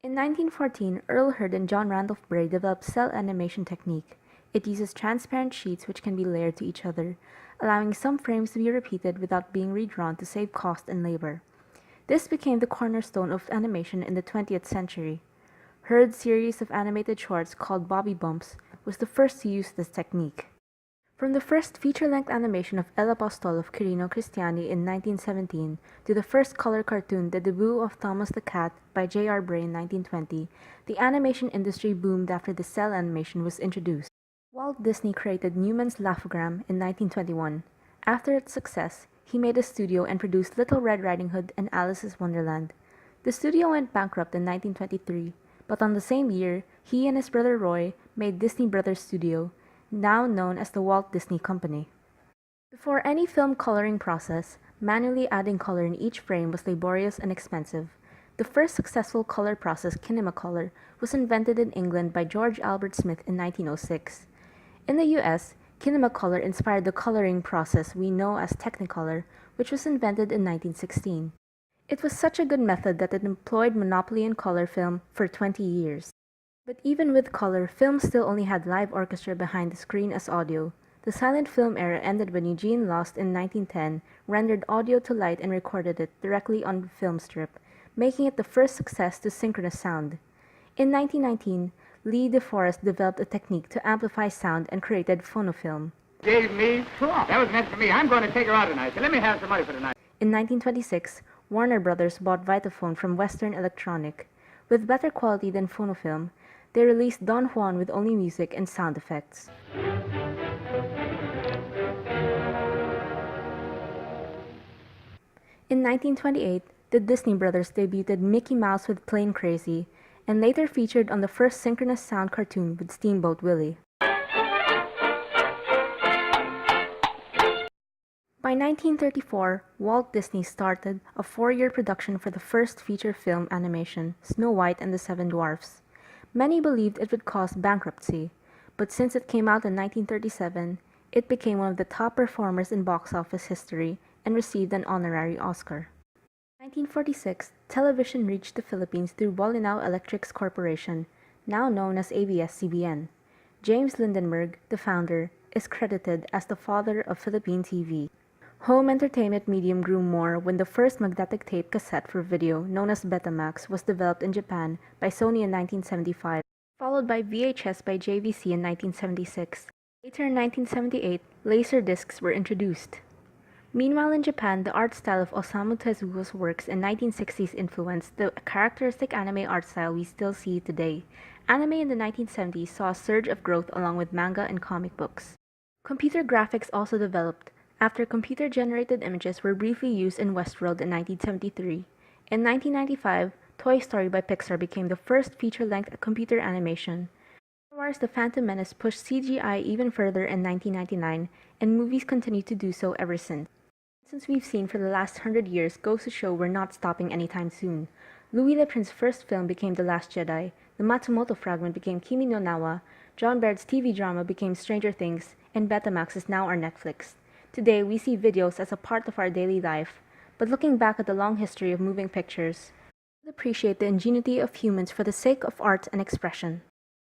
In 1914, Earl Hurd and John Randolph Bray developed cell animation technique. It uses transparent sheets which can be layered to each other, allowing some frames to be repeated without being redrawn to save cost and labor. This became the cornerstone of animation in the 20th century. Hurd's series of animated shorts called Bobby Bumps was the first to use this technique. From the first feature-length animation of El Apostol of Quirino Cristiani in 1917 to the first color cartoon The Debut of Thomas the Cat by J.R. Bray in 1920, the animation industry boomed after the cell animation was introduced. Walt Disney created Newman's Laugh-O-Gram in 1921. After its success, he made a studio and produced Little Red Riding Hood and Alice's Wonderland. The studio went bankrupt in 1923, but on the same year, he and his brother Roy made Disney Brothers Studio, now known as the Walt Disney Company. Before any film coloring process, manually adding color in each frame was laborious and expensive. The first successful color process, Kinemacolor, was invented in England by George Albert Smith in 1906. In the US, Kinemacolor inspired the coloring process we know as Technicolor, which was invented in 1916. It was such a good method that it employed monopoly in color film for 20 years. But even with color, film still only had live orchestra behind the screen as audio. The silent film era ended when Eugene Lost in 1910 rendered audio to light and recorded it directly on the film strip, making it the first success to synchronous sound. In 1919, Lee DeForest developed a technique to amplify sound and created phonofilm. Gave me trouble. That was meant for me. I'm going to take her out tonight, so let me have some money for tonight. In 1926, Warner Brothers bought Vitaphone from Western Electronic. With better quality than phonofilm, they released Don Juan with only music and sound effects. In 1928, the Disney Brothers debuted Mickey Mouse with Plain Crazy, and later featured on the first synchronous sound cartoon with Steamboat Willie. By 1934, Walt Disney started a 4-year production for the first feature film animation, Snow White and the Seven Dwarfs. Many believed it would cause bankruptcy, but since it came out in 1937, it became one of the top performers in box office history and received an honorary Oscar. In 1946, television reached the Philippines through Bolinao Electrics Corporation, now known as ABS-CBN. James Lindenberg, the founder, is credited as the father of Philippine TV. Home entertainment medium grew more when the first magnetic tape cassette for video, known as Betamax, was developed in Japan by Sony in 1975, followed by VHS by JVC in 1976. Later in 1978, Laserdiscs were introduced. Meanwhile in Japan, the art style of Osamu Tezuo's works in 1960s influenced the characteristic anime art style we still see today. Anime in the 1970s saw a surge of growth along with manga and comic books. Computer graphics also developed, after computer-generated images were briefly used in Westworld in 1973. In 1995, Toy Story by Pixar became the first feature-length computer animation. Star Wars: The Phantom Menace pushed CGI even further in 1999, and movies continue to do so ever since. Since we've seen for the last 100 years goes to show we're not stopping anytime soon. Louis Le Prince's first film became The Last Jedi, the Matsumoto fragment became Kimi no Nawa, John Baird's TV drama became Stranger Things, and Betamax is now our Netflix. Today, we see videos as a part of our daily life, but looking back at the long history of moving pictures, we appreciate the ingenuity of humans for the sake of art and expression.